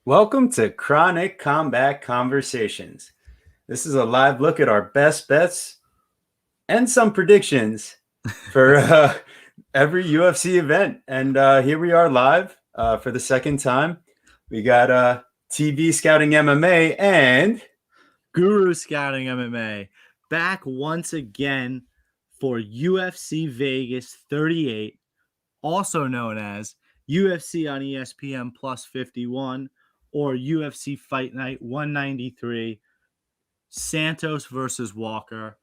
Welcome to Chronic Combat Conversations. This is a live look at our best bets and some predictions for every UFC event. And here we are live for the second time. We got TB Scouting MMA and Guru Scouting MMA back once again for UFC Vegas 38, also known as UFC on ESPN Plus 51 or UFC Fight Night 193, Santos versus Walker.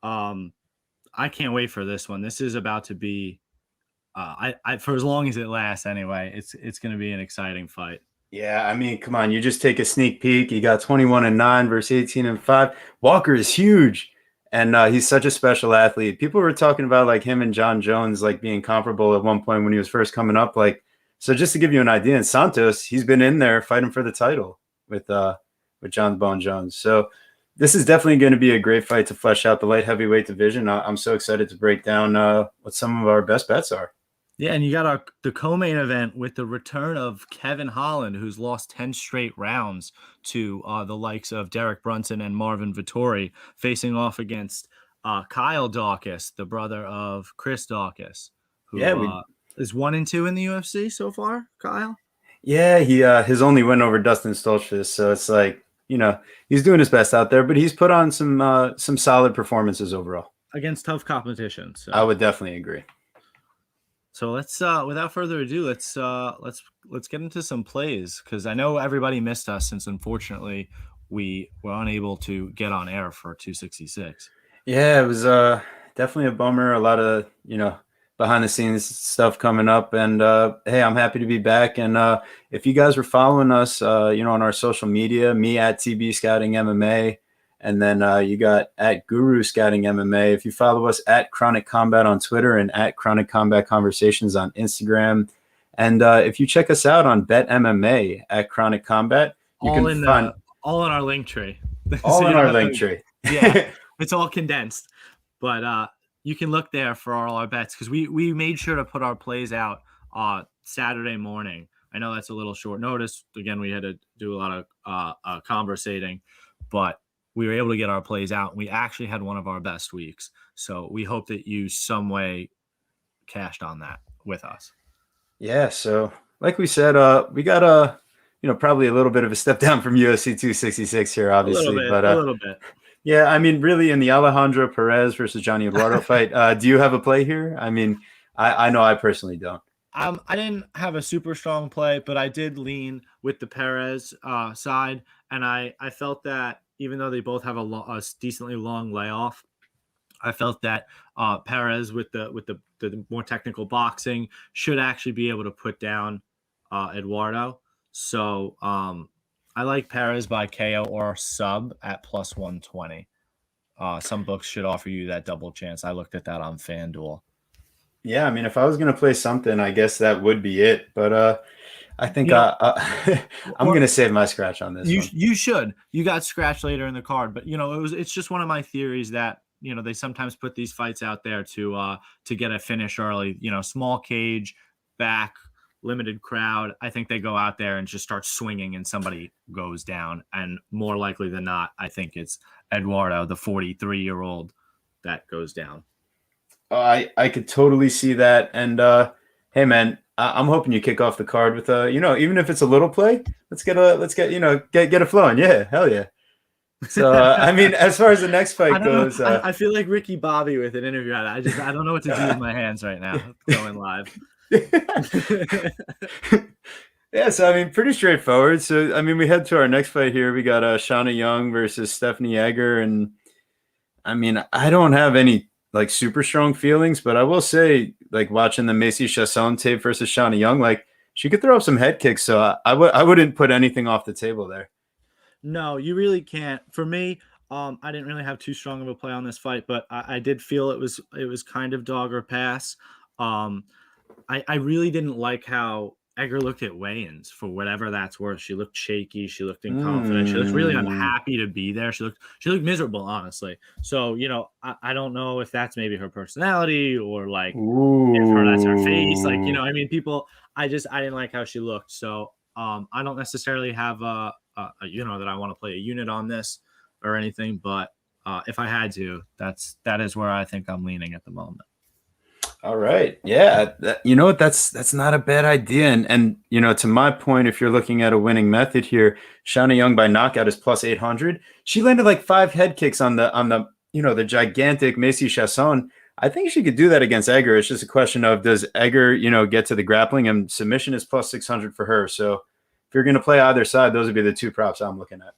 I can't wait for this one. This is about to be, for as long as it lasts anyway, it's going to be an exciting fight. Yeah, I mean, come on, you just take a sneak peek. You got 21-9 versus 18-5. Walker is huge, and he's such a special athlete. People were talking about like him and John Jones like being comparable at one point when he was first coming up. Like, so just to give you an idea, in Santos, he's been in there fighting for the title with John Bone Jones. So this is definitely going to be a great fight to flesh out the light heavyweight division. I'm so excited to break down what some of our best bets are. Yeah, and you got the co-main event with the return of Kevin Holland, who's lost 10 straight rounds to the likes of Derek Brunson and Marvin Vettori, facing off against Kyle Daukaus, the brother of Chris Daukaus, who is 1-2 in the UFC so far, Kyle? Yeah, he his only win over Dustin Stoltzfus, so it's like, you know, he's doing his best out there, but he's put on some solid performances overall. Against tough competition. So. I would definitely agree. So let's without further ado, let's get into some plays, because I know everybody missed us since unfortunately we were unable to get on air for 266. Yeah, it was definitely a bummer. A lot of, behind the scenes stuff coming up, and hey, I'm happy to be back. And if you guys were following us, on our social media, me at TBScoutingMMA. And then you got at GuruScoutingMMA. If you follow us at Chronic Combat on Twitter and at Chronic Combat Conversations on Instagram. And if you check us out on Bet MMA at Chronic Combat, you can find all in our link tree. All in our link tree. Yeah, it's all condensed. But you can look there for all our bets, because we made sure to put our plays out Saturday morning. I know that's a little short notice. Again, we had to do a lot of conversating, but we were able to get our plays out. We actually had one of our best weeks. So we hope that you some way cashed on that with us. Yeah. So like we said, we got probably a little bit of a step down from UFC 266 here, obviously. A little bit. Yeah. I mean, really in the Alejandro Perez versus Johnny Eduardo fight, do you have a play here? I mean, I know I personally don't. I didn't have a super strong play, but I did lean with the Perez side. And I felt that, even though they both have a decently long layoff, I felt that Perez with the more technical boxing should actually be able to put down Eduardo. So I like Perez by KO or sub at plus 120. Some books should offer you that double chance. I looked at that on FanDuel. Yeah, I mean, if I was going to play something, I guess that would be it. But I think I'm going to save my scratch on this one. You should. You got scratched later in the card, but it's just one of my theories that they sometimes put these fights out there to get a finish early. Small cage, back, limited crowd. I think they go out there and just start swinging, and somebody goes down. And more likely than not, I think it's Eduardo, the 43-year-old, that goes down. I could totally see that. And hey, man, I'm hoping you kick off the card with even if it's a little play, let's get it flowing. Yeah, hell yeah. So I mean, as far as the next fight goes, I feel like Ricky Bobby with an interview. I don't know what to do with my hands right now going live. Yeah, so I mean, pretty straightforward. So I mean, we head to our next fight here. We got Shauna Young versus Stephanie Egger, and I mean, I don't have any like super strong feelings, but I will say, like, watching the Macy Chasson tape versus Shauna Young, like, she could throw up some head kicks. So I wouldn't put anything off the table there. No, you really can't. For me, I didn't really have too strong of a play on this fight, but I did feel it was kind of dog or pass. I really didn't like how Egger looked at weigh-ins, for whatever that's worth. She looked shaky. She looked inconfident. She looked really unhappy to be there. She looked miserable, honestly. So, I don't know if that's maybe her personality, or like if that's her face. Like, I mean, people, I didn't like how she looked. So I don't necessarily have a that I want to play a unit on this or anything, but if I had to, that is where I think I'm leaning at the moment. All right. Yeah. You know what? That's not a bad idea. And to my point, if you're looking at a winning method here, Shauna Young by knockout is plus 800. She landed like 5 head kicks on the gigantic Macy Chasson. I think she could do that against Egger. It's just a question of, does Egger, get to the grappling, and submission is plus 600 for her. So if you're going to play either side, those would be the 2 props I'm looking at.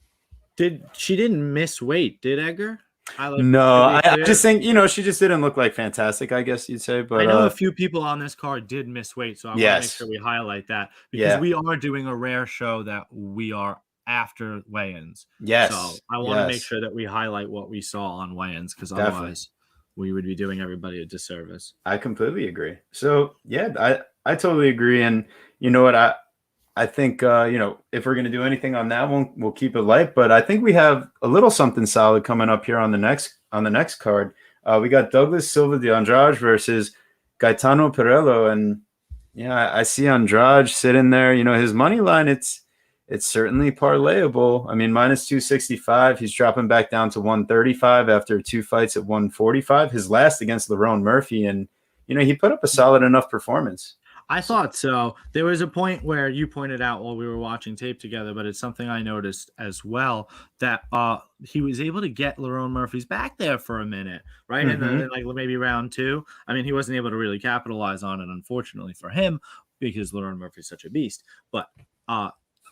She didn't miss weight, did Egger? No, I just think, she just didn't look like fantastic, I guess you'd say. But I know a few people on this card did miss weight, so I want to make yes. sure we highlight that, because we are doing a rare show that we are after weigh-ins. Yes. So I want to make sure that we highlight what we saw on weigh-ins, because otherwise we would be doing everybody a disservice. I completely agree. So yeah, I totally agree. And you know what? I think if we're going to do anything on that one, we'll keep it light. But I think we have a little something solid coming up here on the next card. We got Douglas Silva de Andrade versus Gaetano Pirrello, and I see Andrade sitting there. His money line, it's certainly parlayable. I mean, minus 265. He's dropping back down to 135 after 2 fights at 145. His last against Lerone Murphy, and he put up a solid enough performance. I thought so. There was a point where you pointed out while we were watching tape together, but it's something I noticed as well, that he was able to get Lerone Murphy's back there for a minute, right? Mm-hmm. And then like maybe round 2. I mean, he wasn't able to really capitalize on it, unfortunately for him, because Lerone Murphy's such a beast. But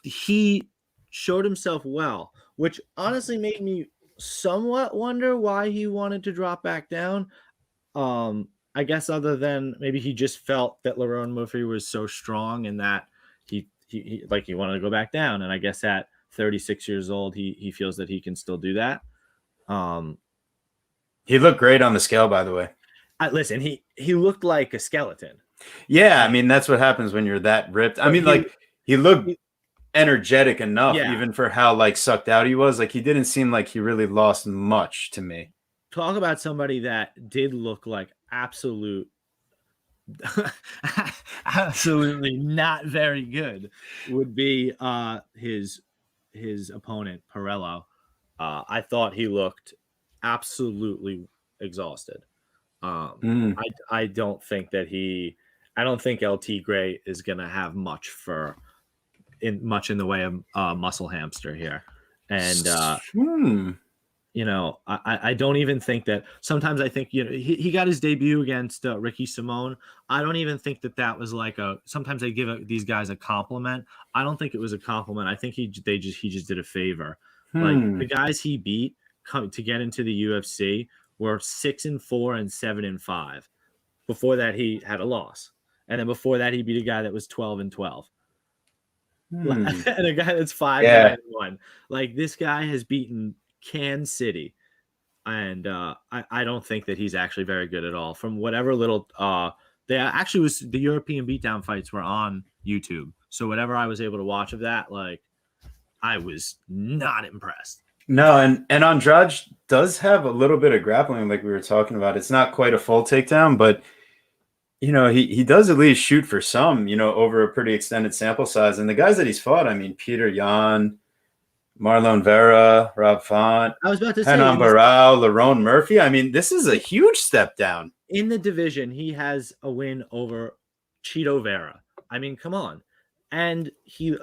he showed himself well, which honestly made me somewhat wonder why he wanted to drop back down. I guess other than maybe he just felt that Lerone Murphy was so strong and that he wanted to go back down. And I guess at 36 years old, he feels that he can still do that. He looked great on the scale, by the way. Listen, he looked like a skeleton. Yeah, I mean, that's what happens when you're that ripped. I mean, he looked energetic enough, even for how sucked out he was. Like, he didn't seem like he really lost much to me. Talk about somebody that did look like absolutely not very good would be his opponent Pirrello. I thought he looked absolutely exhausted. I don't think LT Gray is gonna have much in the way of muscle hamster here. And I don't even think that. Sometimes I think he got his debut against Ricky Simone. I don't even think that was like sometimes they give these guys a compliment. I don't think it was a compliment. I think he just did a favor. Like, the guys he beat to get into the UFC were 6-4 and 7-5. Before that, he had a loss, and then before that, he beat a guy that was 12-12. And a guy that's 5-1. Like, this guy has beaten Kansas City, and I don't think that he's actually very good at all. From whatever little they actually was, the European beatdown fights were on YouTube, so whatever I was able to watch of that, I was not impressed. No, and Andrade does have a little bit of grappling, like we were talking about. It's not quite a full takedown, but he does at least shoot for some, over a pretty extended sample size. And the guys that he's fought, I mean, Peter Yan, Marlon Vera, Rob Font, I was about to say Henan Barao, Lerone Murphy. I mean, this is a huge step down. In the division, he has a win over Chito Vera. I mean, come on. And he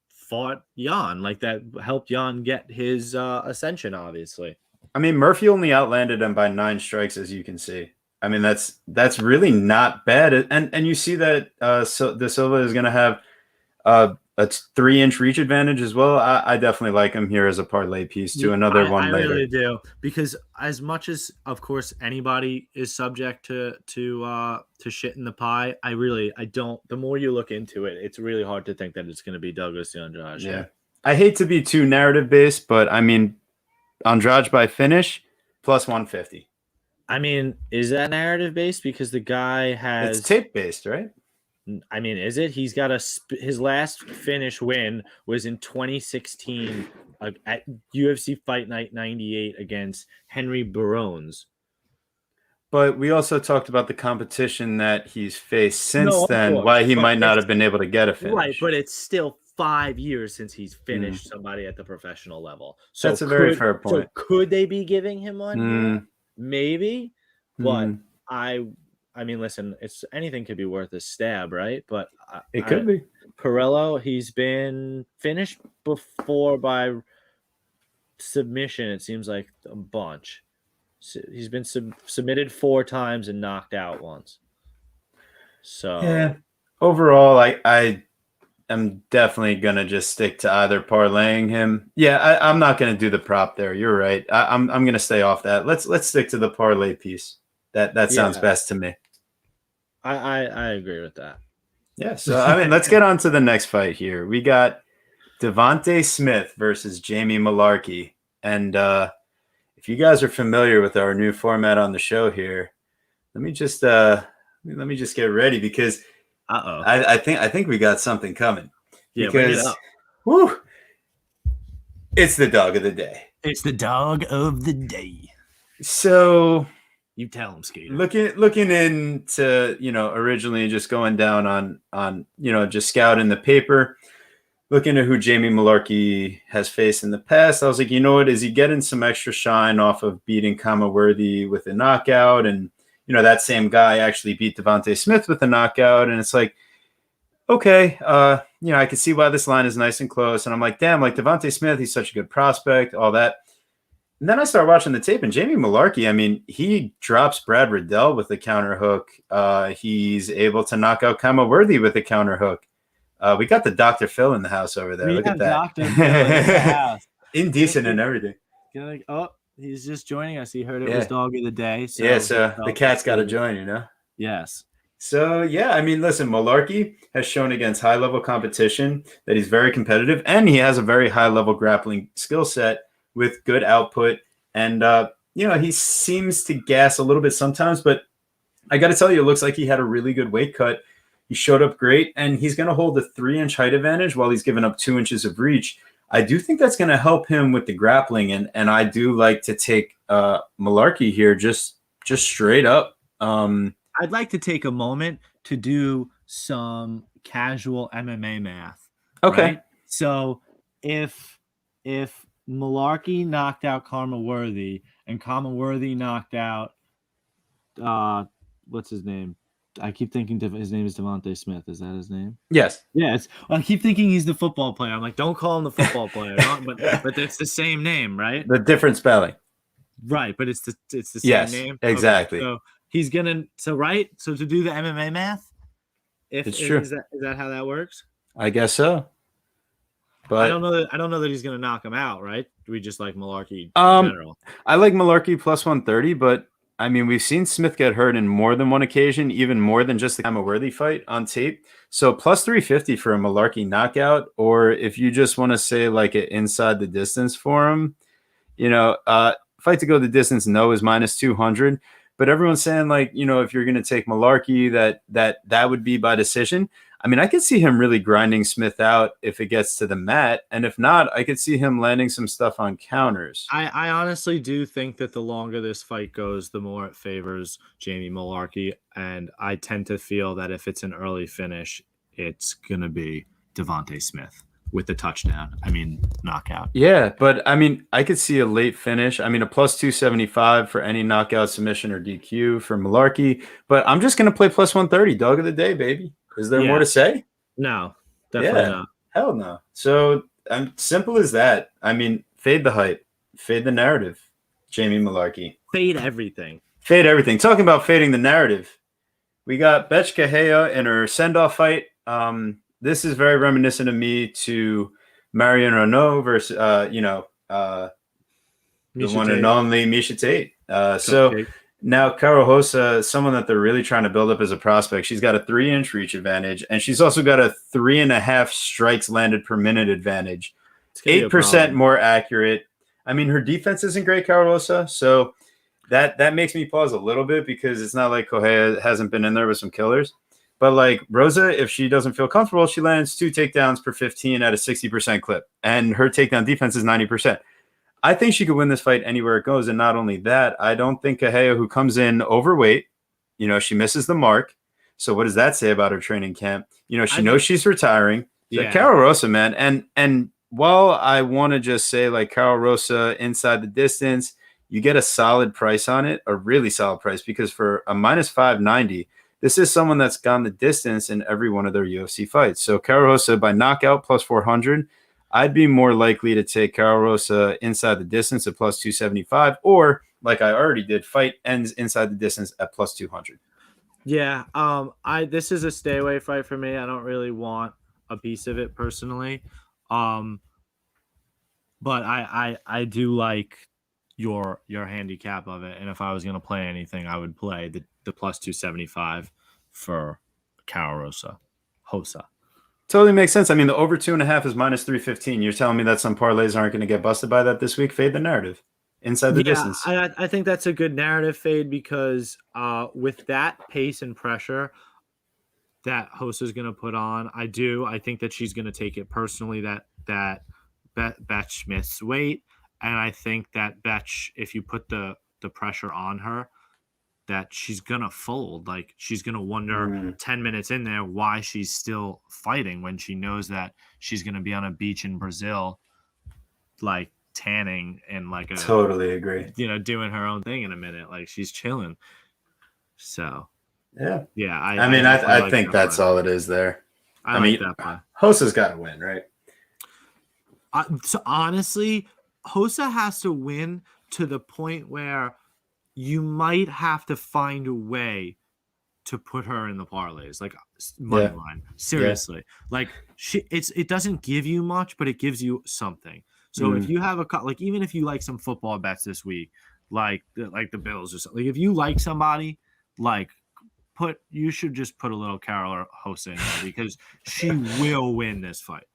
fought Yan, that helped Yan get his ascension, obviously. I mean, Murphy only outlanded him by 9 strikes, as you can see. I mean, that's really not bad. And you see that De Silva is going to have a 3-inch reach advantage as well. I definitely like him here as a parlay piece to another one later. I really do, because as much as, of course, anybody is subject to shit in the pie, I don't. The more you look into it, it's really hard to think that it's going to be Douglas Andrade. Yeah, I hate to be too narrative based, but I mean, Andrade by finish plus 150. I mean, is that narrative based? Because the guy has... It's tape based, right? I mean, is it? He's got his last finish win was in 2016 at UFC Fight Night 98 against Henry Barones. But we also talked about the competition that he's faced since No, of then, course, why he but might not it's have been able to get a right, finish. but it's still 5 years since he's Mm, finished somebody at the professional level. So that's a very fair point. could they be giving him one here? Mm, Maybe, but mm, I I mean, listen, it's anything could be worth a stab, right? But it could be. Pirrello, he's been finished before by submission. It seems like a bunch. So he's been submitted 4 times and knocked out once. So Yeah. Overall, I am definitely gonna just stick to either parlaying him. Yeah, I'm not gonna do the prop there. You're right. I'm gonna stay off that. Let's stick to the parlay piece. That sounds yeah, best to me. I agree with that. Yeah. So I mean, let's get on to the next fight here. We got Devonte Smith versus Jamie Mullarkey. And if you guys are familiar with our new format on the show here, let me just get ready because I think we got something coming. Yeah, bring it Because up. whew, it's the dog of the day. It's the dog of the day. So You tell him, Skater. looking into, originally just going down on just scouting the paper, looking at who Jamie Mullarkey has faced in the past, I was like, you know what? Is he getting some extra shine off of beating Worthy with a knockout? And, that same guy actually beat Devonte Smith with a knockout. And it's like, okay, I can see why this line is nice and close. And I'm like, damn, like Devonte Smith, he's such a good prospect, all that. And then I start watching the tape, and Jamie Mullarkey, I mean, he drops Brad Riddell with a counter hook. He's able to knock out Worthy with a counter hook. We got the Dr. Phil in the house over there. Look at that. Dr. Phil in the house. Indecent and everything. Like, oh, he's just joining us. He heard it was dog of the day. So the cat's got to join, Yes. So, yeah, I mean, listen, Mullarkey has shown against high-level competition that he's very competitive, and he has a very high-level grappling skill set with good output. And, he seems to gas a little bit sometimes, but I got to tell you, it looks like he had a really good weight cut. He showed up great, and he's going to hold a 3-inch height advantage while he's giving up 2 inches of reach. I do think that's going to help him with the grappling, and I do like to take Mullarkey here just straight up. I'd like to take a moment to do some casual MMA math. Okay. Right? So if Mullarkey knocked out Worthy and Worthy knocked out what's his name? I keep thinking his name is Devonte Smith. Is that his name? Yes. Yes. I keep thinking he's the football player. I'm like, don't call him the football player, but it's the same name, right? The different spelling. Right, but it's the same name. Exactly. Okay, so he's gonna so to do the MMA math, it's true. Is that how that works? I guess so. But I don't know that he's gonna knock him out, right? Do we just like Mullarkey in general? I like Mullarkey plus 130, but I mean, we've seen Smith get hurt in more than one occasion, even more than just the Worthy fight on tape. So plus 350 for a Mullarkey knockout, or if you just want to say like an inside the distance for him, fight to go the distance, no, is minus 200. But everyone's saying like, if you're going to take Mullarkey, that would be by decision. I mean, I could see him really grinding Smith out if it gets to the mat. And if not, I could see him landing some stuff on counters. I honestly do think that the longer this fight goes, the more it favors Jamie Mullarkey. And I tend to feel that if it's an early finish, it's going to be Devonte Smith with the touchdown. I mean, knockout. Yeah, but I mean, I could see a late finish. I mean, a plus 275 for any knockout, submission, or DQ for Mullarkey. But I'm just going to play plus 130, dog of the day, baby. Is there more to say? No, definitely not. Hell no. So simple as that. I mean, fade the hype, fade the narrative, Jamie Mullarkey. Fade everything. Fade everything. Talking about fading the narrative, we got Betch Correia in her send-off fight. This is very reminiscent of me to Marion Renault versus, the one and only Miesha Tate. So now Cara Rosa, someone that they're really trying to build up as a prospect. She's got a 3-inch reach advantage, and she's also got a 3.5 strikes landed per minute advantage. 8% more accurate. I mean, her defense isn't great, Cara Rosa, so that makes me pause a little bit because it's not like Correia hasn't been in there with some killers. But like Rosa, if she doesn't feel comfortable, she lands 2 takedowns per 15 at a 60% clip, and her takedown defense is 90%. I think she could win this fight anywhere it goes. And not only that, I don't think Correia, who comes in overweight, she misses the mark. So what does that say about her training camp? She knows she's retiring. So Yeah. Carol Rosa, man. And while I want to just say like Carol Rosa inside the distance, you get a solid price on it, a really solid price, because for a minus 590, this is someone that's gone the distance in every one of their UFC fights. So Carol Rosa by knockout plus 400. I'd be more likely to take Carol Rosa inside the distance at plus 275, or like I already did, fight ends inside the distance at plus 200. Yeah. This is a stay away fight for me. I don't really want a piece of it personally. But I do like your handicap of it. And if I was going to play anything, I would play the plus 275 for Carol Rosa. Totally makes sense. I mean, the over 2.5 is minus 315. You're telling me that some parlays aren't going to get busted by that this week? Fade the narrative inside the distance. I think that's a good narrative fade because with that pace and pressure that Rosa is going to put on, I think that she's going to take it personally that Betch missed weight. And I think that Betch, if you put the pressure on her, that she's going to fold. Like, she's going to wonder 10 minutes in there why she's still fighting when she knows that she's going to be on a beach in Brazil, like tanning and like totally agree. Doing her own thing in a minute. Like, she's chilling. So, yeah. I think that's all it is there. I mean, Rosa's got to win, right? So honestly, Rosa has to win to the point where you might have to find a way to put her in the parlays, like money line. Seriously, like it doesn't give you much, but it gives you something. So if you have even if you like some football bets this week, like the Bills or something, like if you like somebody, like you should just put a little Carol Rosa in there because she will win this fight.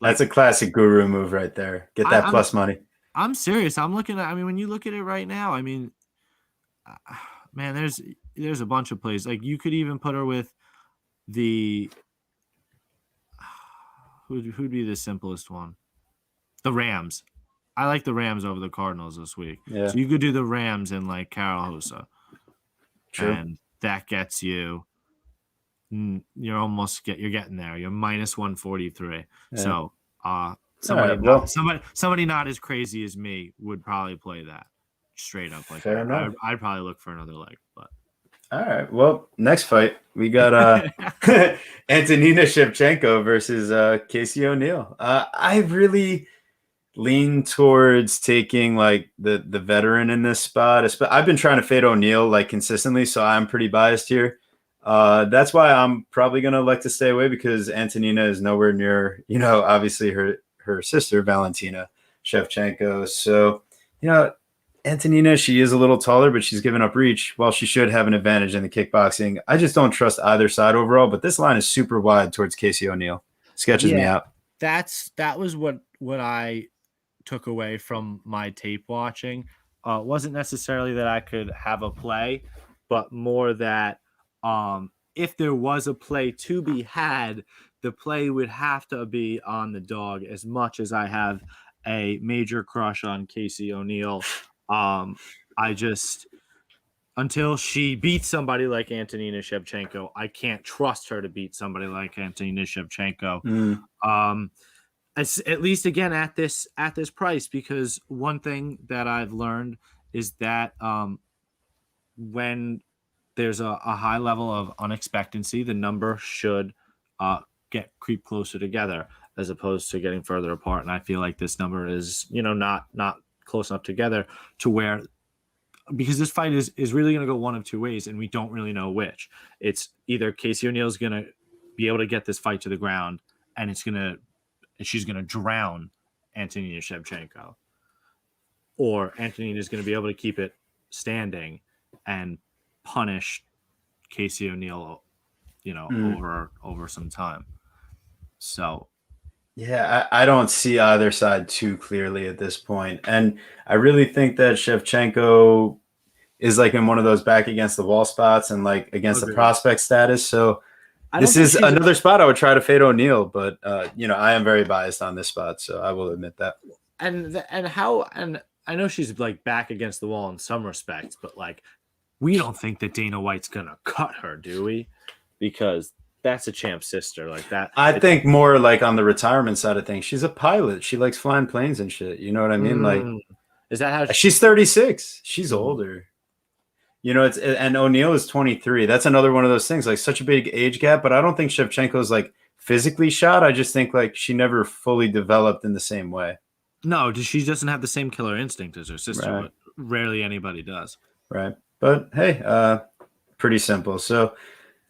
That's a classic guru move right there. Get that plus money. I'm serious. I'm looking at. I mean, when you look at it right now, I mean, man, there's a bunch of plays. Like you could even put her with the who'd be the simplest one? The Rams. I like the Rams over the Cardinals this week. Yeah. So you could do the Rams and like Carol Rosa. True. And that gets you. You're getting there. You're minus 143. Yeah. So somebody not as crazy as me would probably play that straight up like Fair that. enough. I'd probably look for another leg, but all right. Well, next fight we got Antonina Shevchenko versus Casey O'Neill. I really lean towards taking like the veteran in this spot. I've been trying to fade O'Neill like consistently, so I'm pretty biased here. That's why I'm probably going to elect to stay away because Antonina is nowhere near, obviously her sister, Valentina Shevchenko. So, Antonina, she is a little taller, but she's given up reach. While she should have an advantage in the kickboxing, I just don't trust either side overall, but this line is super wide towards Casey O'Neill. Sketches me out. That was what I took away from my tape watching. It wasn't necessarily that I could have a play, but more that if there was a play to be had, the play would have to be on the dog. As much as I have a major crush on Casey O'Neill, until she beats somebody like Antonina Shevchenko, I can't trust her to beat somebody like Antonina Shevchenko. At least again at this price, because one thing that I've learned is that when there's a high level of unexpectancy, the number should creep closer together as opposed to getting further apart. And I feel like this number is, not close enough together to where, because this fight is really going to go one of two ways, and we don't really know which. It's either Casey O'Neill is going to be able to get this fight to the ground, and she's going to drown Antonina Shevchenko, or Antonina is going to be able to keep it standing and punish Casey O'Neill, over some time. So, yeah, I don't see either side too clearly at this point. And I really think that Shevchenko is like in one of those back against the wall spots and like against the prospect status. So this is another spot I would try to fade O'Neill, but I am very biased on this spot, so I will admit that. and I know she's like back against the wall in some respects, but like we don't think that Dana White's gonna cut her, do we? Because that's a champ sister like that. I think more like on the retirement side of things. She's a pilot. She likes flying planes and shit. You know what I mean? Like, is that how she's 36. She's older. You know, and O'Neal is 23. That's another one of those things, like such a big age gap. But I don't think Shevchenko's like physically shot. I just think like she never fully developed in the same way. No, she doesn't have the same killer instinct as her sister, Right. but rarely anybody does. Right. But hey, pretty simple. So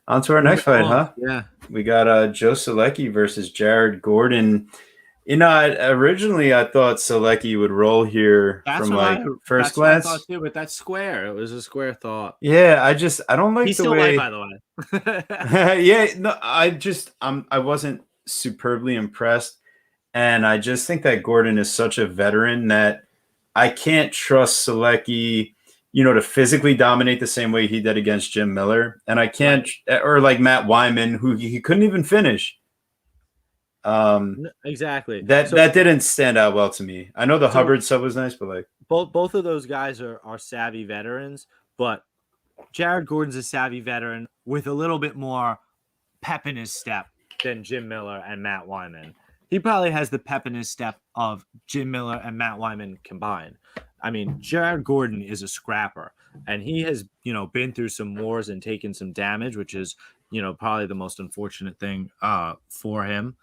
on to our next fight, huh? Yeah. We got Joe Solecki versus Jared Gordon. You know, originally I thought Solecki would roll here from like first glance. What I thought too, but that's square. It was a square thought. Yeah, I don't like He's the still way. light, by the way. Yeah, no, I wasn't superbly impressed, and I just think that Gordon is such a veteran that I can't trust Solecki, you know, to physically dominate the same way he did against Jim Miller, and I can't, or like Matt Wyman, who he couldn't even finish. Exactly. That didn't stand out well to me. I know the Hubbard sub was nice, but like both of those guys are savvy veterans, but Jared Gordon's a savvy veteran with a little bit more pep in his step than Jim Miller and Matt Wyman. He probably has the pep in his step of Jim Miller and Matt Wyman combined. I mean, Jared Gordon is a scrapper, and he has, you know, been through some wars and taken some damage, which is, you know, probably the most unfortunate thing for him.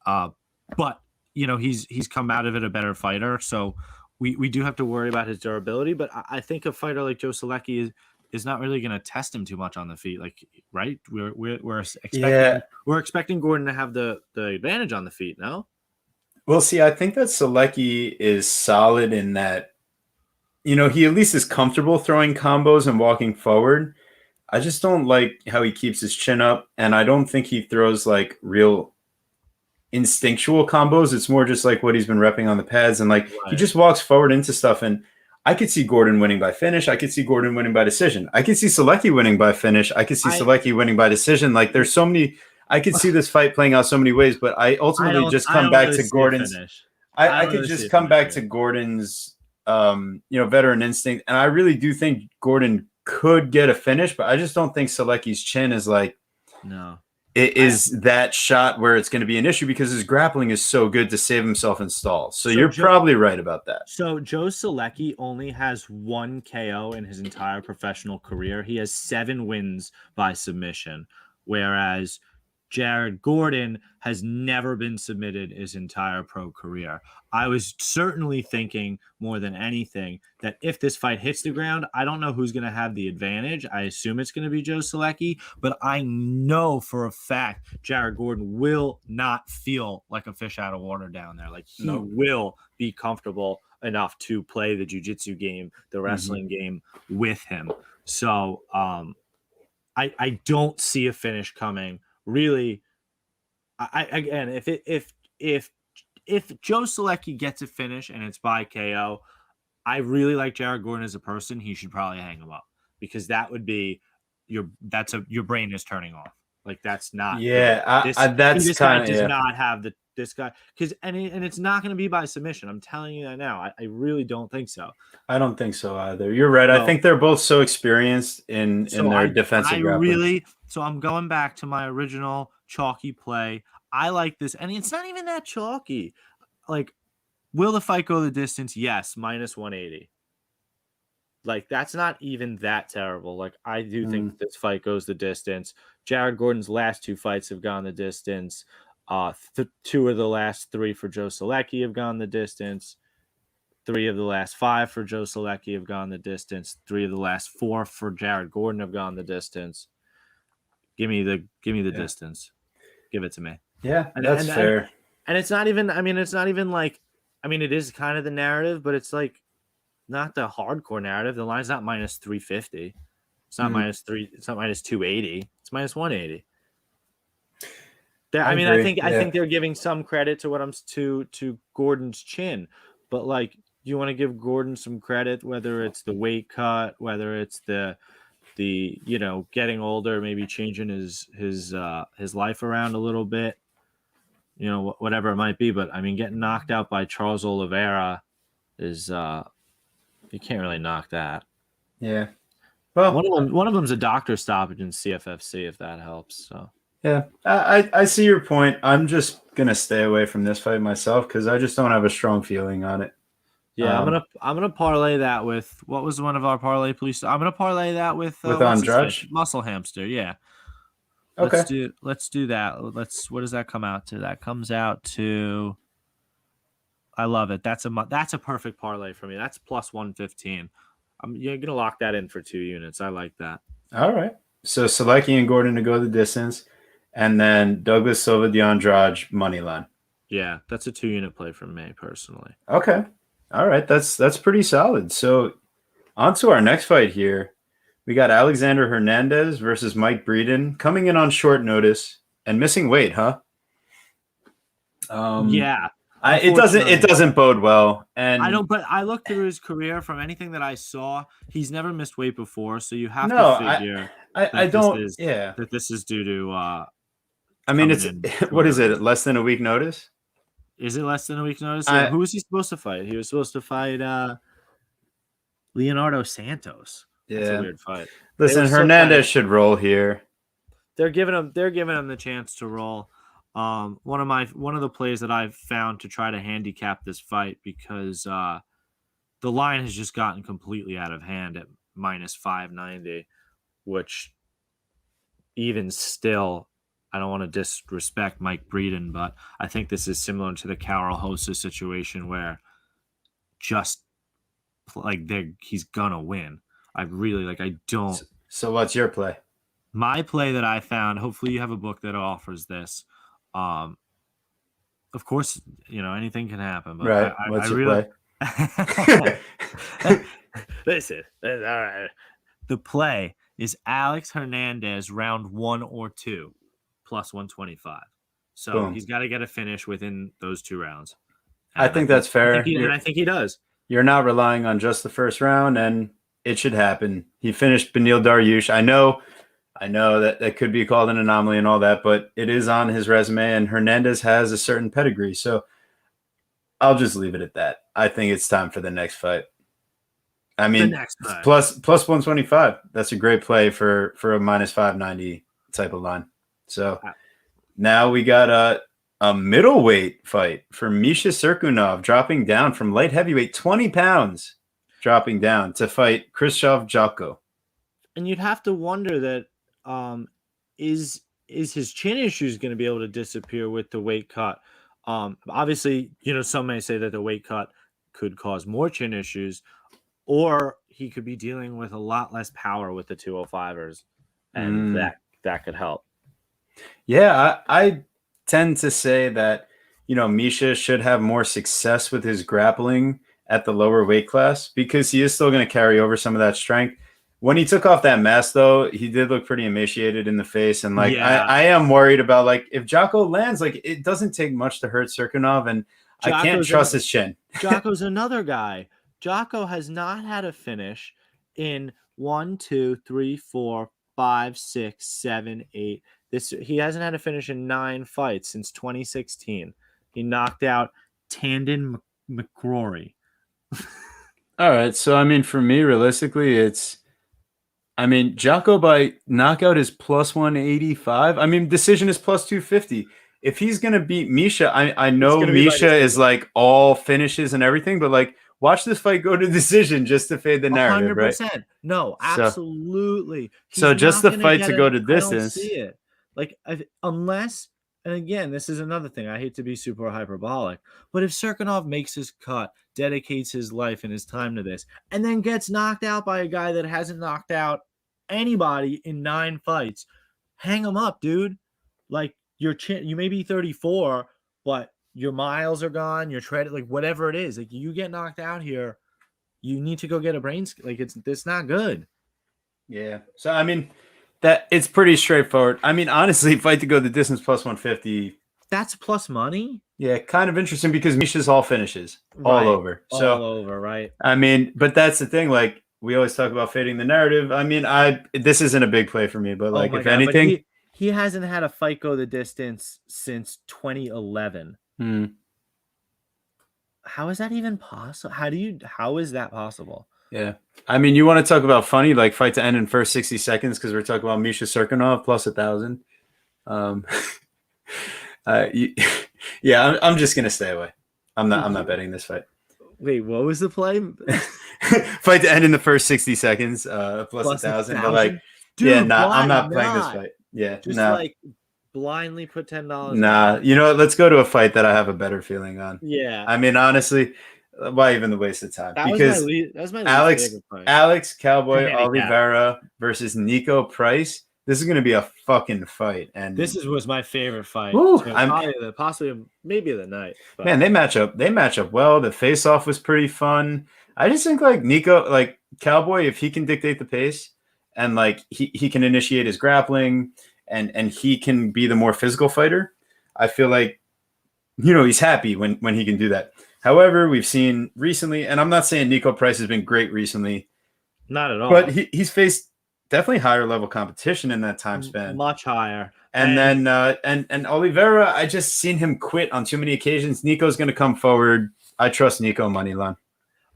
But you know, he's come out of it a better fighter, so we do have to worry about his durability. But I think a fighter like Joe Solecki is not really going to test him too much on the feet, like, right? We're expecting Gordon to have the advantage on the feet. No. Well, see, I think that Solecki is solid in that, you know, he at least is comfortable throwing combos and walking forward. I just don't like how he keeps his chin up, and I don't think he throws like real instinctual combos. It's more just like what he's been repping on the pads, and like he just walks forward into stuff. And I could see Gordon winning by finish. I could see Gordon winning by decision. I could see Solecki winning by finish. I could see Solecki winning by decision. Like there's so many. I could see this fight playing out so many ways, but I ultimately just come back to Gordon's. I could just come back to Gordon's, you know, veteran instinct, and I really do think Gordon could get a finish, but I just don't think Solecki's chin is like. No. It is that shot where it's going to be an issue because his grappling is so good to save himself in stalls. So you're probably right about that. So Joe Solecki only has 1 KO in his entire professional career. He has 7 wins by submission, whereas Jared Gordon has never been submitted his entire pro career. I was certainly thinking more than anything that if this fight hits the ground, I don't know who's going to have the advantage. I assume it's going to be Joe Solecki, but I know for a fact Jared Gordon will not feel like a fish out of water down there. Like he will be comfortable enough to play the jiu-jitsu game, the wrestling game with him. So I don't see a finish coming. Really, again, if Joe Solecki gets a finish and it's by KO, I really like Jared Gordon as a person. He should probably hang him up because that would be your brain is turning off. Like that's not this guy does not have this guy because and it's not going to be by submission. I'm telling you that now. I really don't think so. I don't think so either. You're right. I think they're both so experienced in their defensive grappling. So I'm going back to my original chalky play. I like this, and it's not even that chalky. Like, will the fight go the distance? Yes, -180. Like, that's not even that terrible. Like, I do think this fight goes the distance. Jared Gordon's last 2 fights have gone the distance. 2 of the last 3 for Joe Solecki have gone the distance. 3 of the last 5 for Joe Solecki have gone the distance. 3 of the last 4 for Jared Gordon have gone the distance. Give me the distance. Give it to me. Yeah, that's fair. And it's not even. I mean, it's not even like. I mean, it is kind of the narrative, but it's like not the hardcore narrative. The line's not -350. It's not -3. It's not -280. It's -180. I think they're giving some credit to what I'm to Gordon's chin, but like you want to give Gordon some credit, whether it's the weight cut, whether it's the you know getting older, maybe changing his life around a little bit. whatever it might be. But I mean, getting knocked out by Charles Oliveira is you can't really knock that. Yeah. Well, one of them's a doctor stoppage in CFFC, if that helps. So yeah, I see your point. I'm just gonna stay away from this fight myself because I just don't have a strong feeling on it. yeah, I'm gonna parlay that with what was one of our parlay police. I'm gonna parlay that with Andrade, Muscle Hamster. Yeah. Okay. Let's do that. What does that come out to? That comes out to, I love it. That's a perfect parlay for me. That's plus 115. You're gonna lock that in for 2 units. I like that. All right. So Solecki and Gordon to go the distance, and then Douglas Silva, Andrade money line. Yeah, that's a 2 unit play for me personally. Okay. All right. That's pretty solid. So on to our next fight here. We got Alexander Hernandez versus Mike Breeden coming in on short notice and missing weight, huh? Yeah. It doesn't bode well. And I don't, but I looked through his career from anything that I saw, he's never missed weight before. So you have to figure that this is due to I mean, what is it? Less than a week notice? Is it less than a week notice? Who was he supposed to fight? He was supposed to fight Leonardo Santos. Yeah. That's a weird fight. Listen, Hernandez should roll here. They're giving him the chance to roll. One of the plays that I've found to try to handicap this fight because the line has just gotten completely out of hand at minus 590, which even still, I don't want to disrespect Mike Breeden, but I think this is similar to the Carol Hosa situation where just like he's gonna win. I don't. So what's your play? My play that I found, hopefully you have a book that offers this. Of course, anything can happen. But right. What's your play? Listen, all right. The play is Alex Hernandez round 1 or 2 plus 125. So boom. He's got to get a finish within those 2 rounds. And I think that's fair. I think he does. You're not relying on just the first round, and it should happen. He finished Beneil Dariush. I know that could be called an anomaly and all that, but it is on his resume, and Hernandez has a certain pedigree. So I'll just leave it at that. I think it's time for the next fight. I mean, plus 125. That's a great play for a minus 590 type of line. So now we got a middleweight fight for Misha Cirkunov dropping down from light heavyweight 20 pounds, dropping down to fight Krzysztof Jotko. And you'd have to wonder that is his chin issues going to be able to disappear with the weight cut? Obviously, some may say that the weight cut could cause more chin issues, or he could be dealing with a lot less power with the 205ers, and that could help. Yeah, I tend to say that, Misha should have more success with his grappling at the lower weight class because he is still going to carry over some of that strength. When he took off that mask, though, he did look pretty emaciated in the face. And, I am worried about, if Jotko lands, it doesn't take much to hurt Cirkunov, and Jotko's I can't trust his chin. Jotko's another guy. Jotko has not had a finish in 1, 2, 3, 4, 5, 6, 7, 8. He hasn't had a finish in 9 fights since 2016. He knocked out Tandon McCrory. All right. So, I mean, for me, realistically, Jotko by knockout is plus 185. I mean, decision is plus 250. If he's going to beat Misha, I know Misha is all finishes and everything, but watch this fight go to decision just to fade the narrative, 100%. Right? No, absolutely. So just the fight to go to distance. I don't see it. Unless, and again, this is another thing. I hate to be super hyperbolic, but if Cirkunov makes his cut, dedicates his life and his time to this, and then gets knocked out by a guy that hasn't knocked out anybody in 9 fights, hang him up, dude. Your chin, you may be 34, but your miles are gone, your tread, whatever it is, you get knocked out here, you need to go get a brain it's not good. Yeah. So I mean, that it's pretty straightforward. I mean, honestly, fight to go the distance plus 150. That's plus money. Yeah, kind of interesting because Misha's all finishes all over. All over, right? I mean, but that's the thing. We always talk about fading the narrative. I mean, this isn't a big play for me, but if anything, he hasn't had a fight go the distance since 2011. How is that even possible? How is that possible? Yeah. I mean, you want to talk about funny, like fight to end in first 60 seconds because we're talking about Misha Cirkunov plus 1,000. Yeah, I'm just gonna stay away. I'm not betting this fight. Wait, what was the play? Fight to end in the first 60 seconds, plus 1,000. But like, dude, yeah, nah, I'm not playing this fight. Yeah, just like blindly put $10. Nah, you know what? Let's go to a fight that I have a better feeling on. Yeah. I mean, honestly, why even the waste of time? That because was my Alex fight. Alex Cowboy Oliveira versus Nico Price. This is going to be a fucking fight, and this was my favorite fight. Possibly maybe the night. But. Man, they match up. They match up well. The face-off was pretty fun. I just think like Nico, like Cowboy, if he can dictate the pace and like he can initiate his grappling and he can be the more physical fighter, I feel like he's happy when he can do that. However, we've seen recently, and I'm not saying Nico Price has been great recently, not at all, but he's faced definitely higher level competition in that time span. Much higher. And then and Oliveira, I just seen him quit on too many occasions. Nico's going to come forward. I trust Nico money line.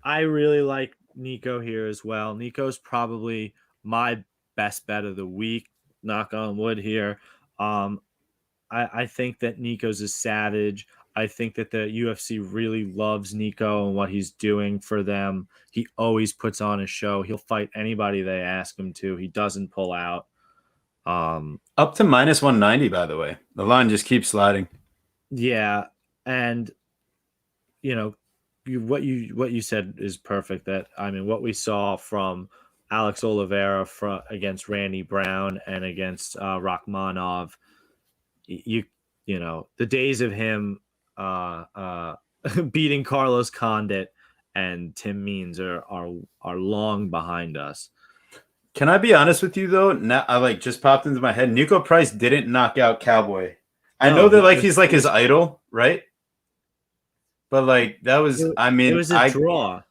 I really like Nico here as well. Nico's probably my best bet of the week. Knock on wood here. I think that Nico's a savage. I think that the UFC really loves Nico and what he's doing for them. He always puts on a show. He'll fight anybody they ask him to. He doesn't pull out. Up to minus 190, by the way. The line just keeps sliding. Yeah, and what you said is perfect. That what we saw from Alex Oliveira against Randy Brown and against Rakhmonov, the days of him beating Carlos Condit and Tim Means are long behind us. Can I be honest with you though? Now I just popped into my head. Nico Price didn't knock out Cowboy. I know that he's like his idol, right? But that was it was a draw.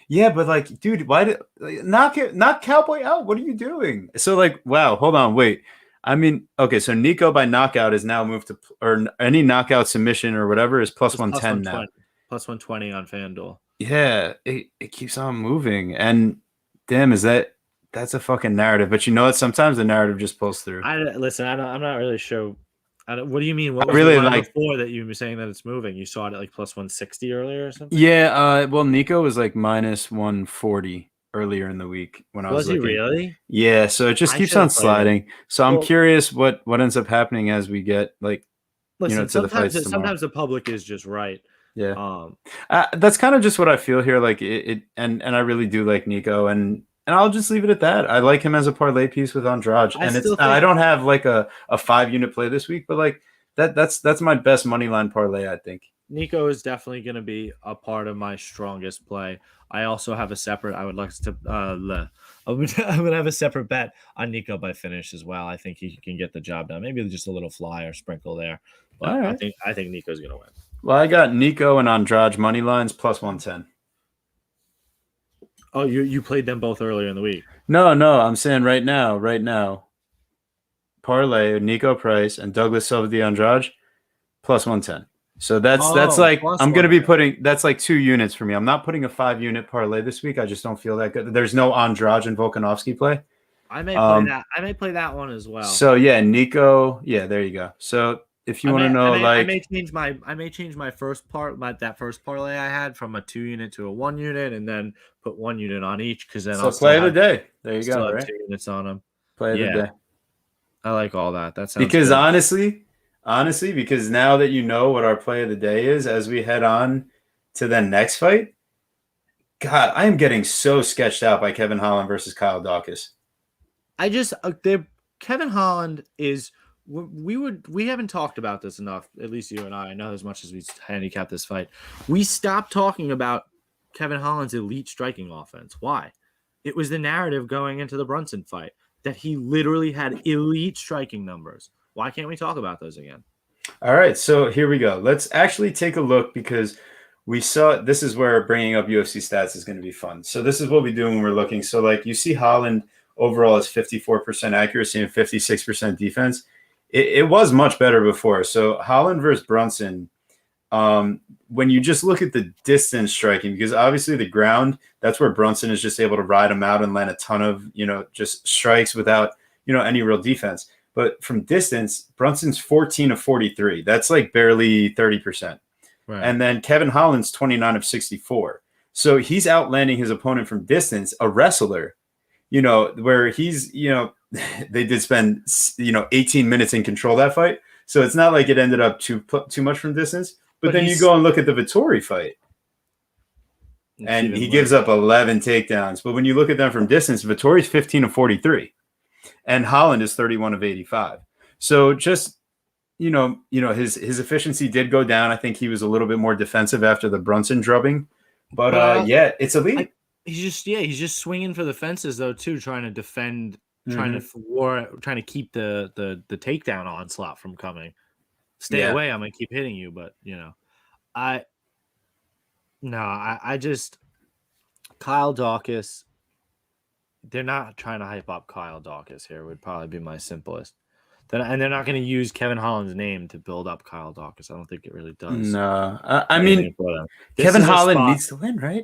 Yeah, but dude, why did knock Cowboy out? What are you doing? So wow, hold on, wait. Okay, so Nico by knockout is now moved to, or any knockout submission or whatever is plus 110 now. Plus 120 on FanDuel. Yeah, it keeps on moving. And damn, that's a fucking narrative. But you know what? Sometimes the narrative just pulls through. I'm not really sure. What do you mean? What was really the before that you were saying that it's moving? You saw it at plus 160 earlier or something? Yeah, well, Nico was minus 140 earlier in the week when I was looking. Was he really? Yeah, so it just keeps on sliding. So I'm curious what ends up happening as we get to the fights tomorrow. Sometimes the public is just right. Yeah. That's kind of just what I feel here. And I really do like Nico, and I'll just leave it at that. I like him as a parlay piece with Andrade, I don't have a 5-unit play this week, but that's my best money line parlay, I think. Nico is definitely going to be a part of my strongest play. I also have a separate. I would like to. I'm gonna have a separate bet on Nico by finish as well. I think he can get the job done. Maybe just a little fly or sprinkle there, but right. I think Nico's gonna win. Well, I got Nico and Andrade money lines plus 110. Oh, you played them both earlier in the week. No, I'm saying right now. Parlay Nico Price and Douglas Silva de Andrade plus 110. So that's I'm going to be putting, that's 2 units for me. I'm not putting a 5-unit parlay this week. I just don't feel that good. There's no Andrade and Volkanovski play. I may play that. I may play that one as well. So yeah, Nico. Yeah, there you go. So if you want to know, I may change my first that first parlay I had from a 2-unit to a 1-unit, and then put 1 unit on each, because then I'll play of the day. There you go. Right? 2 units on them. Play of the day. I like all that. That sounds because good. Honestly, because now that you know what our play of the day is, as we head on to the next fight, God, I am getting so sketched out by Kevin Holland versus Kyle Daukaus. Kevin Holland is. We haven't talked about this enough, at least you and I know as much as we handicap this fight. We stopped talking about Kevin Holland's elite striking offense. Why? It was the narrative going into the Brunson fight that he literally had elite striking numbers. Why can't we talk about those again? All right, so here we go. Let's actually take a look, because we saw, this is where bringing up UFC stats is going to be fun. So this is what we do when we're looking. So you see Holland overall is 54% accuracy and 56% defense. it was much better before. So Holland versus Brunson. When you just look at the distance striking, because obviously the ground, that's where Brunson is just able to ride him out and land a ton of, just strikes without, any real defense. But from distance, Brunson's 14 of 43. That's like barely 30%. Right. And then Kevin Holland's 29 of 64. So he's outlanding his opponent from distance, a wrestler, where he's, they did spend, 18 minutes in control of that fight. So it's not like it ended up too much from distance. But then you go and look at the Vettori fight, and he gives up 11 takedowns. But when you look at them from distance, Vettori's 15 of 43, and Holland is 31 of 85. So just his efficiency did go down. I think he was a little bit more defensive after the Brunson drubbing. But it's elite. He's just swinging for the fences though too, trying to defend, trying to keep the takedown onslaught from coming. Stay away. I'm gonna keep hitting you, but I just Kyle Daukaus. They're not trying to hype up Kyle Daukaus here. Would probably be my simplest. And they're not going to use Kevin Holland's name to build up Kyle Daukaus. I don't think it really does. No, I mean Kevin Holland needs to win, right?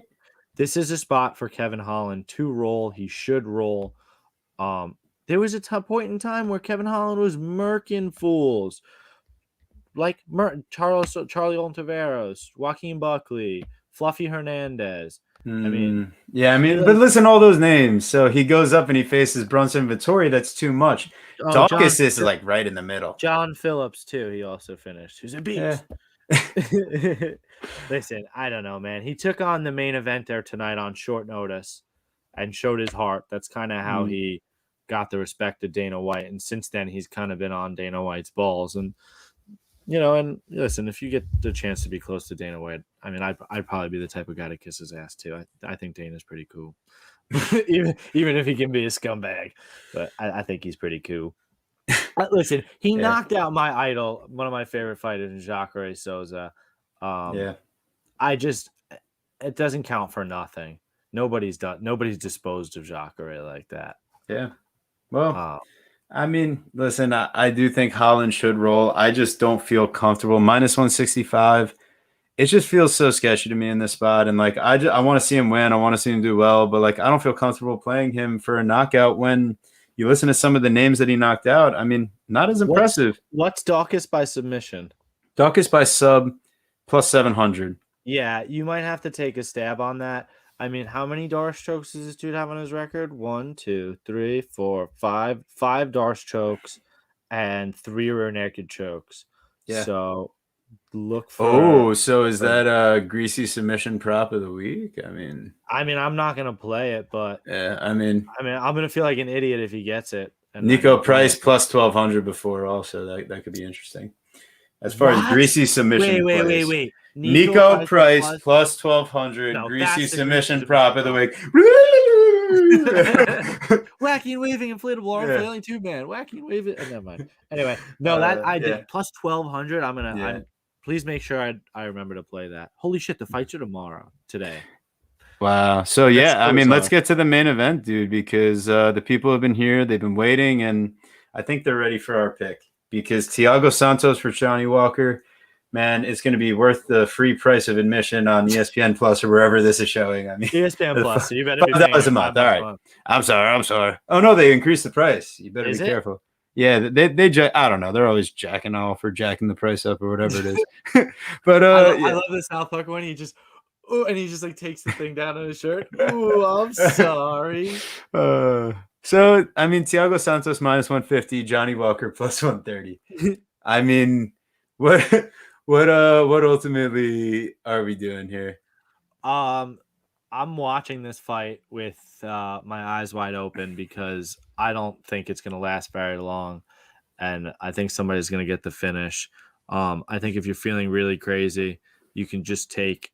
This is a spot for Kevin Holland to roll. He should roll. There was a point in time where Kevin Holland was murking fools. Like Charlie Ontiveros, Joaquin Buckley, Fluffy Hernandez. But listen, all those names. So he goes up and he faces Brunson Vettori. That's too much. Daukaus is like right in the middle. John Phillips too. He also finished. Who's a beast. Yeah. Listen, I don't know, man. He took on the main event there tonight on short notice and showed his heart. That's kind of how he got the respect of Dana White. And since then, he's kind of been on Dana White's balls. And and listen, if you get the chance to be close to Dana White, I mean, I'd probably be the type of guy to kiss his ass too. I think Dana's pretty cool, even if he can be a scumbag. But I think he's pretty cool. Listen, he knocked out my idol, one of my favorite fighters, Jacare Souza. It doesn't count for nothing. Nobody's disposed of Jacare like that. Yeah. Well. I mean, listen, I do think Holland should roll. I just don't feel comfortable. Minus 165. It just feels so sketchy to me in this spot. And like, I want to see him win. I want to see him do well, but like, I don't feel comfortable playing him for a knockout when you listen to some of the names that he knocked out. I mean, not as impressive. What's Daukaus by submission? Daukaus by sub plus 700. Yeah, you might have to take a stab on that. I mean, how many Darce chokes does this dude have on his record? 1, 2, 3, 4, 5. 5 Darce chokes and 3 rear naked chokes. Yeah. So look for. So is that a greasy submission prop of the week? I mean, I'm not gonna play it, but I'm gonna feel like an idiot if he gets it. Nico Price plus 1,200 before, also that could be interesting. As far as greasy submission, wait. Nico Price plus 1,200 greasy submission prop of the week. Wacky and waving inflatable arm flailing tube man. Wacky and waving. Never mind. Anyway, no, I did plus 1,200. I'm gonna. Please make sure I remember to play that. Holy shit, the fights are today. Wow. So let's get to the main event, dude, because the people have been here, they've been waiting, and I think they're ready for our pick. Because Thiago Santos for Johnny Walker, man, it's going to be worth the free price of admission on ESPN Plus or wherever this is showing. I mean, ESPN Plus. So you better be $5 a month. All right. I'm sorry. Oh no, they increased the price. You better be careful. Yeah, they I don't know. They're always jacking the price up or whatever it is. But I love the South Park one. He just like takes the thing down on his shirt. Ooh, I'm sorry. So, I mean, Thiago Santos minus 150, Johnny Walker plus 130. I mean, what ultimately are we doing here? I'm watching this fight with my eyes wide open because I don't think it's going to last very long, and I think somebody's going to get the finish. I think if you're feeling really crazy, you can just take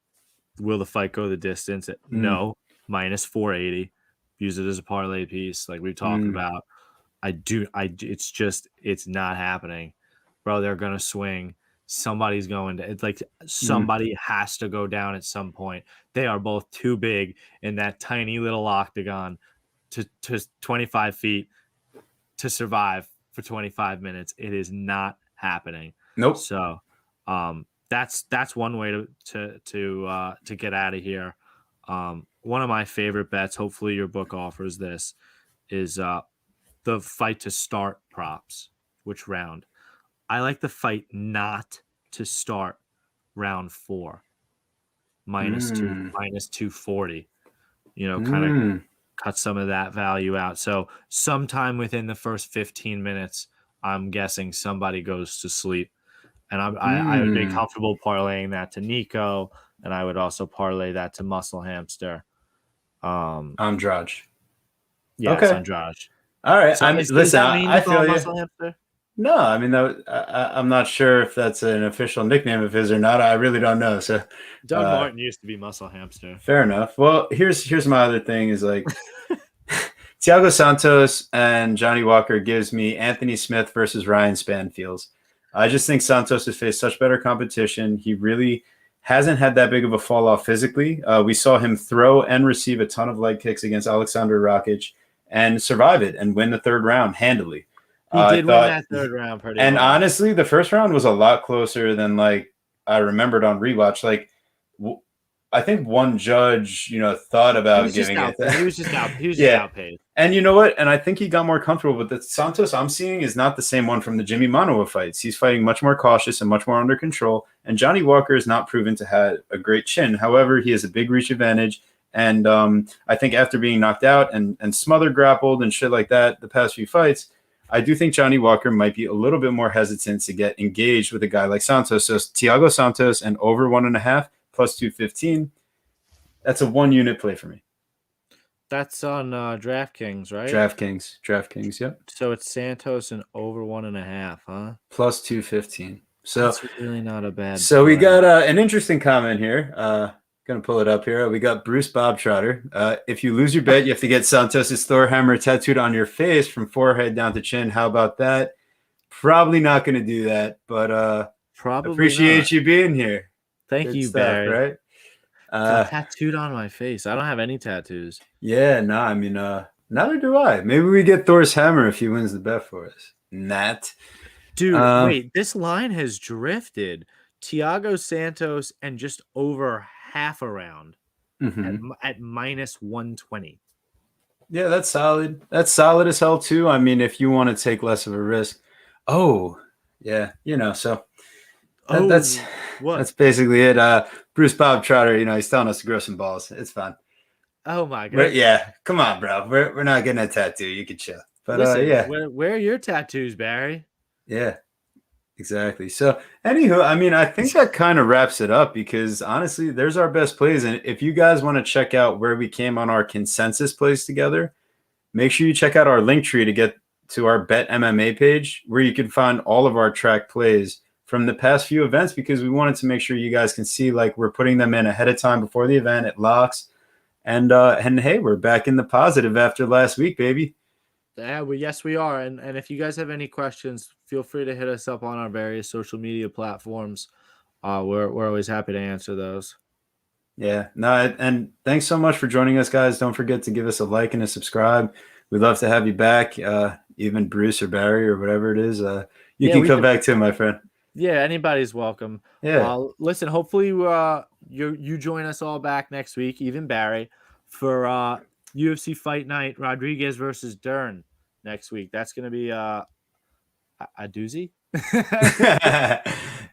will the fight go the distance? No, minus 480. Use it as a parlay piece, like we talked about. It's not happening, bro. They're gonna swing. Somebody's going to. It's like somebody has to go down at some point. They are both too big in that tiny little octagon to 25 feet to survive for 25 minutes. It is not happening. Nope. So that's one way to get out of here. One of my favorite bets, hopefully your book offers this, is the fight to start props. Which round? I like the fight not to start round 4. Minus 240. Kind of cut some of that value out. So sometime within the first 15 minutes, I'm guessing somebody goes to sleep. And I would be comfortable parlaying that to Nico, and I would also parlay that to Muscle Hamster. Andrade. Yeah, okay. it's Andrade. All right. So listen, I feel you. Muscle Hamster? No, I mean, I'm not sure if that's an official nickname of his or not. I really don't know. So, Doug Martin used to be Muscle Hamster. Fair enough. Well, here's my other thing is like Thiago Santos and Johnny Walker gives me Anthony Smith versus Ryan Spanfields. I just think Santos has faced such better competition. He really hasn't had that big of a fall off physically. We saw him throw and receive a ton of leg kicks against Alexander Rakic and survive it and win the 3rd round handily. He did win that 3rd round pretty And well. honestly, the 1st round was a lot closer than like I remembered on rewatch. Like I think one judge, thought about giving it. He was just outpaid. And you know what? And I think he got more comfortable. But the Santos I'm seeing is not the same one from the Jimmy Manoa fights. He's fighting much more cautious and much more under control. And Johnny Walker is not proven to have a great chin. However, he has a big reach advantage. And I think after being knocked out and smother grappled and shit like that the past few fights, I do think Johnny Walker might be a little bit more hesitant to get engaged with a guy like Santos. So Thiago Santos and over 1.5 plus 215. That's a 1-unit play for me. That's on DraftKings, right? DraftKings. Yep. So it's Santos and over 1.5, huh? Plus 215. So that's really not a bad. So play. We got an interesting comment here. Gonna pull it up here. We got Bruce Bobtrotter. If you lose your bet, you have to get Santos's Thor hammer tattooed on your face from forehead down to chin. How about that? Probably not gonna do that, but probably appreciate not. you being here. Thank Good you, stuff, Barry. Right? Tattooed on my face. I don't have any tattoos. Yeah, no, I mean, neither do I. Maybe we get Thor's hammer if he wins the bet for us. Dude, wait, this line has drifted. Thiago Santos and just over half a round at minus 120. Yeah, that's solid. That's solid as hell too. I mean, if you want to take less of a risk. Oh, yeah, so that's basically it. Bruce Bobtrotter, he's telling us to grow some balls. It's fine. Oh my god. But yeah, come on, bro. We're not getting a tattoo. You can chill. But listen, yeah. Where are your tattoos, Barry? Yeah. Exactly. So, anywho, I mean, I think that kind of wraps it up because honestly, there's our best plays. And if you guys want to check out where we came on our consensus plays together, make sure you check out our link tree to get to our Bet MMA page where you can find all of our track plays from the past few events because we wanted to make sure you guys can see like we're putting them in ahead of time before the event. It locks. And hey, we're back in the positive after last week, baby. Yeah, well, yes, we are. And if you guys have any questions, feel free to hit us up on our various social media platforms. We're always happy to answer those. Yeah, no, and thanks so much for joining us, guys. Don't forget to give us a like and a subscribe. We'd love to have you back, even Bruce or Barry or whatever it is. You can come back to, my friend. Yeah, anybody's welcome. Yeah. Listen, hopefully you join us all back next week, even Barry, for UFC Fight Night, Rodriguez versus Dern next week. That's going to be a doozy.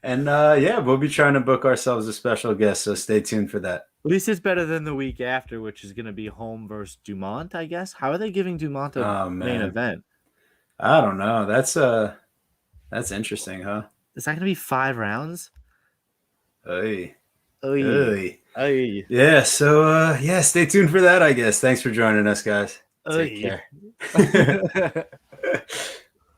And yeah, we'll be trying to book ourselves a special guest, so stay tuned for that. At least it's better than the week after, which is going to be Holm versus Dumont, I guess. How are they giving Dumont a main event? I don't know. That's interesting, huh? Is that going to be 5 rounds? Oy. Oy. Oy. Yeah, so yeah, stay tuned for that, I guess. Thanks for joining us, guys. Take care.